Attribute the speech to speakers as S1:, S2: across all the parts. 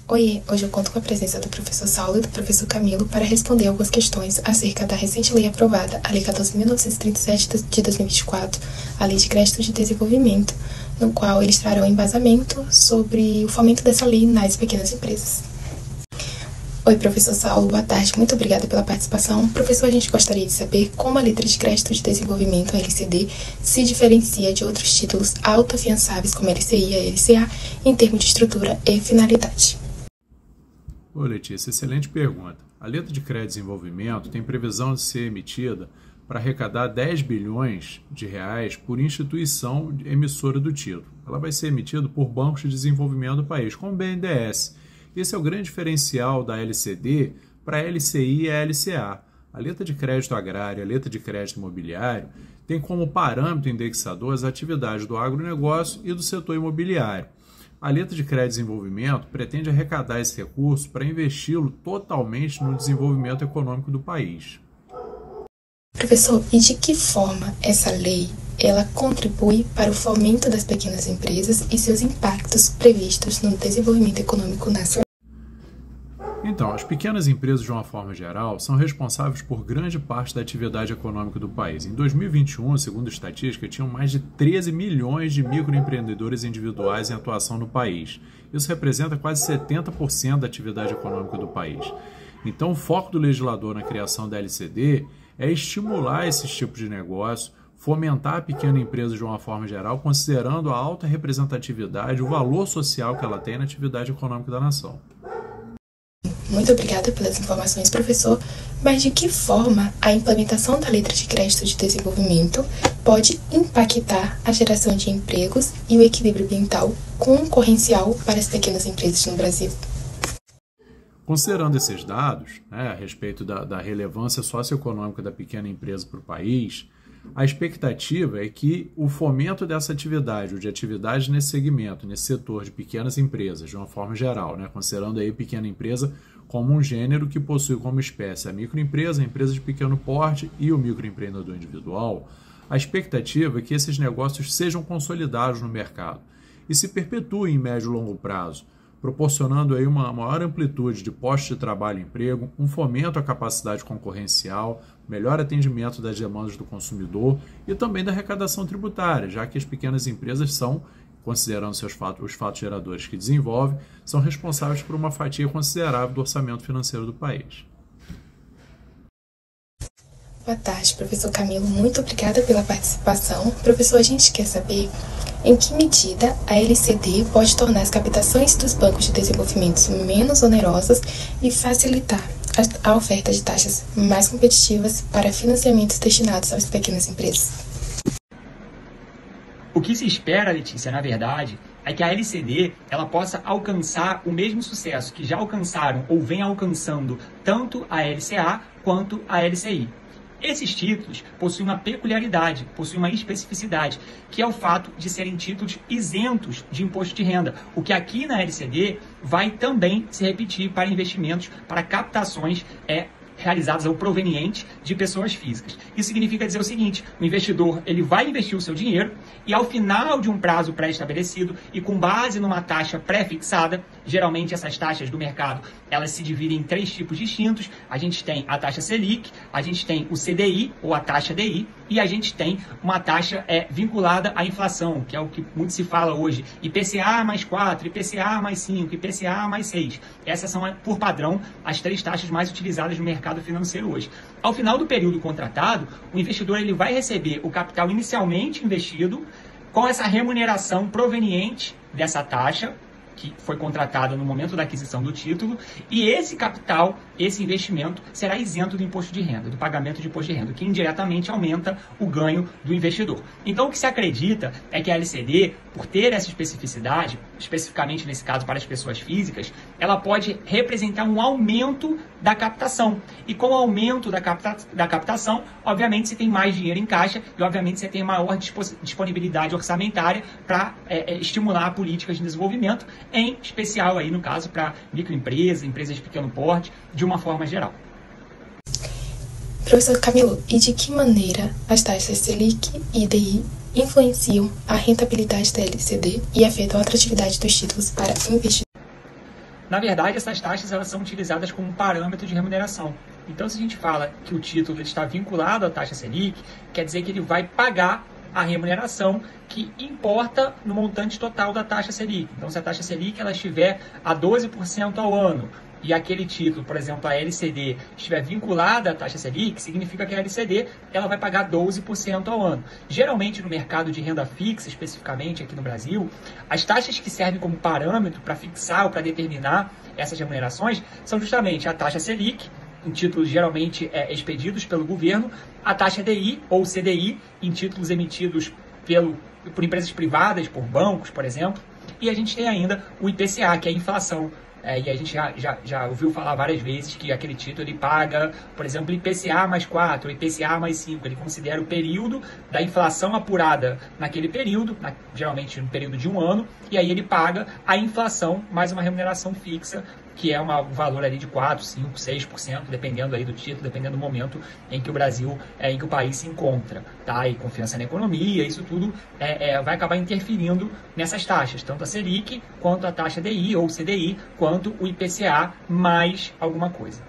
S1: Oiê, hoje eu conto com a presença do professor Saulo e do professor Camilo para responder algumas questões acerca da recente lei aprovada, a Lei 14.937 de 2024, a Lei de Crédito de Desenvolvimento, no qual eles trarão embasamento sobre o fomento dessa lei nas pequenas empresas. Oi, professor Saulo, boa tarde, muito obrigada pela participação. Professor, a gente gostaria de saber como a letra de crédito de desenvolvimento, a LCD, se diferencia de outros títulos autoafiançáveis como a LCI e a LCA em termos de estrutura e finalidade.
S2: Ô Letícia, excelente pergunta. A letra de crédito de desenvolvimento tem previsão de ser emitida para arrecadar 10 bilhões de reais por instituição emissora do título. Ela vai ser emitida por bancos de desenvolvimento do país, como o BNDES. Esse é o grande diferencial da LCD para a LCI e a LCA. A letra de crédito agrário e a letra de crédito imobiliário tem como parâmetro indexador as atividades do agronegócio e do setor imobiliário. A letra de crédito de desenvolvimento pretende arrecadar esse recurso para investi-lo totalmente no desenvolvimento econômico do país.
S1: Professor, e de que forma essa lei ela contribui para o fomento das pequenas empresas e seus impactos previstos no desenvolvimento econômico nacional?
S2: Então, as pequenas empresas, de uma forma geral, são responsáveis por grande parte da atividade econômica do país. Em 2021, segundo a estatística, tinham mais de 13 milhões de microempreendedores individuais em atuação no país. Isso representa quase 70% da atividade econômica do país. Então, o foco do legislador na criação da LCD é estimular esses tipos de negócio, fomentar a pequena empresa de uma forma geral, considerando a alta representatividade, o valor social que ela tem na atividade econômica da nação.
S1: Muito obrigada pelas informações, professor. Mas de que forma a implementação da letra de crédito de desenvolvimento pode impactar a geração de empregos e o equilíbrio ambiental concorrencial para as pequenas empresas no Brasil?
S2: Considerando esses dados, a respeito da relevância socioeconômica da pequena empresa para o país, a expectativa é que o fomento dessa atividade, ou de atividades nesse segmento, nesse setor de pequenas empresas, de uma forma geral, considerando aí pequena empresa como um gênero que possui como espécie a microempresa, a empresa de pequeno porte e o microempreendedor individual, a expectativa é que esses negócios sejam consolidados no mercado e se perpetuem em médio e longo prazo, proporcionando aí uma maior amplitude de postos de trabalho e emprego, um fomento à capacidade concorrencial, melhor atendimento das demandas do consumidor e também da arrecadação tributária, já que as pequenas empresas são, considerando os fatos geradores que desenvolvem, são responsáveis por uma fatia considerável do orçamento financeiro do país.
S1: Boa tarde, professor Camilo. Muito obrigada pela participação. Professor, a gente quer saber em que medida a LCD pode tornar as captações dos bancos de desenvolvimento menos onerosas e facilitar a oferta de taxas mais competitivas para financiamentos destinados às pequenas empresas.
S3: O que se espera, Letícia, na verdade, é que a LCD ela possa alcançar o mesmo sucesso que já alcançaram ou vem alcançando tanto a LCA quanto a LCI. Esses títulos possuem uma peculiaridade, possuem uma especificidade, que é o fato de serem títulos isentos de imposto de renda, o que aqui na LCD vai também se repetir para investimentos, para captações realizadas ou provenientes de pessoas físicas. Isso significa dizer o seguinte: o investidor ele vai investir o seu dinheiro e ao final de um prazo pré-estabelecido e com base numa taxa pré-fixada, geralmente essas taxas do mercado elas se dividem em três tipos distintos. A gente tem a taxa Selic, a gente tem o CDI ou a taxa DI e a gente tem uma taxa vinculada à inflação, que é o que muito se fala hoje, IPCA mais 4, IPCA mais 5, IPCA mais 6. Essas são, por padrão, as três taxas mais utilizadas no mercado financeiro hoje. Ao final do período contratado, o investidor ele vai receber o capital inicialmente investido com essa remuneração proveniente dessa taxa que foi contratada no momento da aquisição do título, e esse capital, esse investimento, será isento do imposto de renda, do pagamento de imposto de renda, que indiretamente aumenta o ganho do investidor. Então, o que se acredita é que a LCD, por ter essa especificidade, especificamente nesse caso para as pessoas físicas, ela pode representar um aumento da captação. E com o aumento da captação, obviamente você tem mais dinheiro em caixa e, obviamente, você tem maior disponibilidade orçamentária para estimular políticas de desenvolvimento, em especial aí no caso para microempresas, empresas de pequeno porte, de uma forma geral.
S1: Professor Camilo, e de que maneira as taxas Selic e DI influenciam a rentabilidade da LCD e afetam a atratividade dos títulos para investidores?
S3: Na verdade, essas taxas elas são utilizadas como um parâmetro de remuneração. Então, se a gente fala que o título está vinculado à taxa Selic, quer dizer que ele vai pagar a remuneração que importa no montante total da taxa Selic. Então, se a taxa Selic ela estiver a 12% ao ano e aquele título, por exemplo, a LCD, estiver vinculada à taxa Selic, significa que a LCD ela vai pagar 12% ao ano. Geralmente, no mercado de renda fixa, especificamente aqui no Brasil, as taxas que servem como parâmetro para fixar ou para determinar essas remunerações são justamente a taxa Selic, em títulos geralmente expedidos pelo governo, a taxa DI ou CDI, em títulos emitidos por empresas privadas, por bancos, por exemplo, e a gente tem ainda o IPCA, que é a inflação. E a gente já ouviu falar várias vezes que aquele título ele paga, por exemplo, IPCA mais 4, IPCA mais 5. Ele considera o período da inflação apurada naquele período, geralmente no período de um ano, e aí ele paga a inflação mais uma remuneração fixa, que é um valor ali de 4, 5, 6%, dependendo aí do título, dependendo do momento em que o Brasil, em que o país se encontra, tá? E confiança na economia, isso tudo vai acabar interferindo nessas taxas, tanto a Selic, quanto a taxa DI ou CDI, quanto o IPCA mais alguma coisa.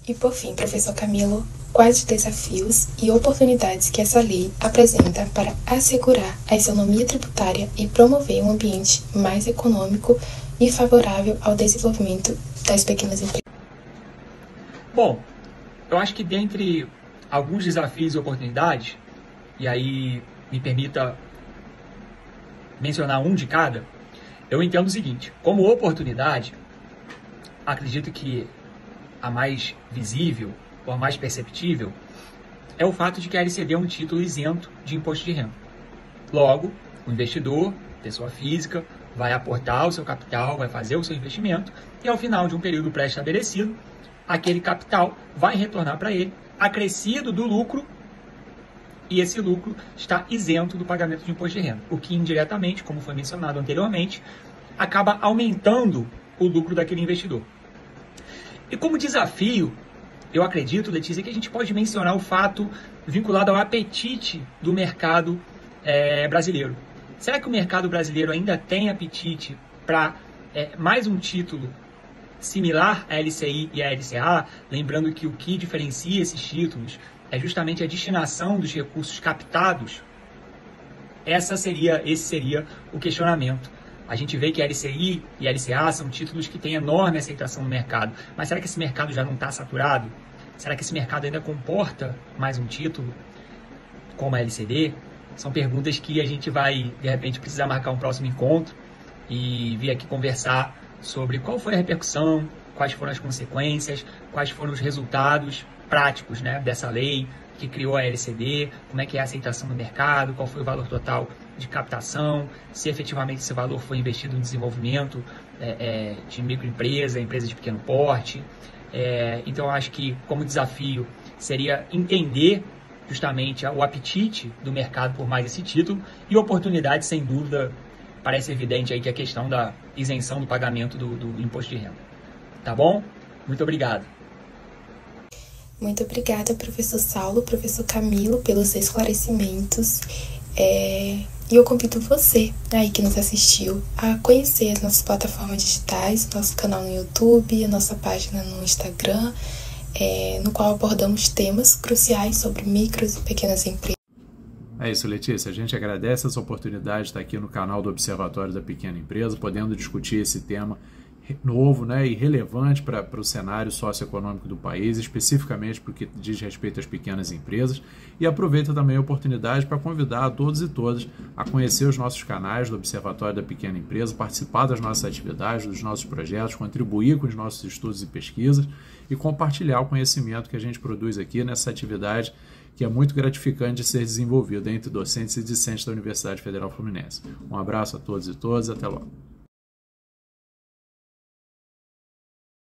S1: E por fim, professor Camilo, quais os desafios e oportunidades que essa lei apresenta para assegurar a isonomia tributária e promover um ambiente mais econômico e favorável ao desenvolvimento das pequenas empresas?
S3: Bom, eu acho que dentre alguns desafios e oportunidades, e aí me permita mencionar um de cada, eu entendo o seguinte: como oportunidade, acredito que a mais visível ou a mais perceptível é o fato de que a LCD é um título isento de imposto de renda. Logo, o investidor, pessoa física, vai aportar o seu capital, vai fazer o seu investimento e ao final de um período pré-estabelecido, aquele capital vai retornar para ele acrescido do lucro e esse lucro está isento do pagamento de imposto de renda, o que indiretamente, como foi mencionado anteriormente, acaba aumentando o lucro daquele investidor. E como desafio, eu acredito, Letícia, que a gente pode mencionar o fato vinculado ao apetite do mercado brasileiro. Será que o mercado brasileiro ainda tem apetite para mais um título similar à LCI e à LCA? Lembrando que o que diferencia esses títulos é justamente a destinação dos recursos captados. Esse seria o questionamento. A gente vê que a LCI e a LCA são títulos que têm enorme aceitação no mercado. Mas será que esse mercado já não está saturado? Será que esse mercado ainda comporta mais um título como a LCD? São perguntas que a gente vai, de repente, precisar marcar um próximo encontro e vir aqui conversar sobre qual foi a repercussão, quais foram as consequências, quais foram os resultados práticos, né, dessa lei que criou a LCD, como é que é a aceitação no mercado, qual foi o valor total de captação, se efetivamente esse valor foi investido no desenvolvimento de microempresa, empresa de pequeno porte. Então, eu acho que como desafio seria entender justamente o apetite do mercado por mais esse título e oportunidade, sem dúvida, parece evidente aí que a questão da isenção do pagamento do imposto de renda. Tá bom? Muito obrigado.
S1: Muito obrigada, professor Saulo, professor Camilo, pelos esclarecimentos. E eu convido você aí que nos assistiu a conhecer as nossas plataformas digitais, nosso canal no YouTube, a nossa página no Instagram, no qual abordamos temas cruciais sobre micros e pequenas empresas.
S2: É isso, Letícia. A gente agradece essa oportunidade de estar aqui no canal do Observatório da Pequena Empresa, podendo discutir esse tema novo, né, e relevante para o cenário socioeconômico do país, especificamente porque diz respeito às pequenas empresas, e aproveita também a oportunidade para convidar a todos e todas a conhecer os nossos canais do Observatório da Pequena Empresa, participar das nossas atividades, dos nossos projetos, contribuir com os nossos estudos e pesquisas e compartilhar o conhecimento que a gente produz aqui nessa atividade que é muito gratificante de ser desenvolvida entre docentes e discentes da Universidade Federal Fluminense. Um abraço a todos e todas, até logo.